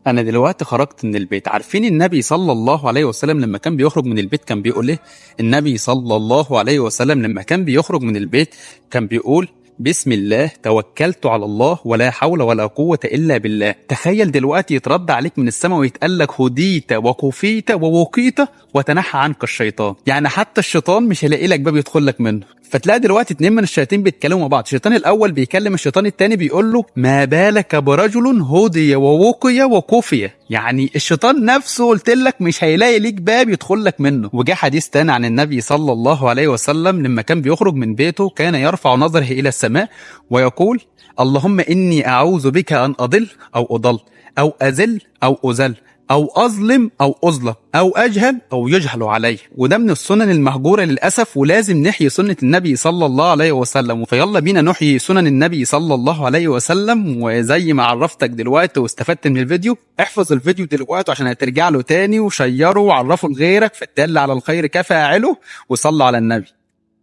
انا دلوقتي خرجت من البيت، عارفين النبي صلى الله عليه وسلم لما كان بيخرج من البيت كان بيقول ايه؟ النبي صلى الله عليه وسلم لما كان بيخرج من البيت كان بيقول: بسم الله توكلت على الله ولا حول ولا قوة إلا بالله. تخيل دلوقتي يترد عليك من السماء ويتقال لك: هديت وكفيت ووقيت وتنحى عنك الشيطان. يعني حتى الشيطان مش هيلاقي لك باب يدخل لك منه. فتلاقي دلوقتي اتنين من الشياطين بيتكلموا مع بعض، الشيطان الاول بيكلم الشيطان التاني بيقول له: ما بالك برجل هدي ووقي وكفي. يعني الشيطان نفسه قلت لك مش هيلاقي ليك باب يدخل لك منه. وجاء حديث تاني عن النبي صلى الله عليه وسلم لما كان بيخرج من بيته كان يرفع نظره الى السماء ويقول: اللهم اني اعوذ بك ان اضل او اضل او اذل او اذل او اظلم او اظلم او اجهل او يجهل علي. وده من السنن المهجوره للاسف، ولازم نحيي سنه النبي صلى الله عليه وسلم. فيلا بينا نحيي سنن النبي صلى الله عليه وسلم. وزي ما عرفتك دلوقتي واستفدت من الفيديو، احفظ الفيديو دلوقتي عشان هترجع له تاني وشيره وعرفه لغيرك، فالدال على الخير كفاعله. وصلوا على النبي.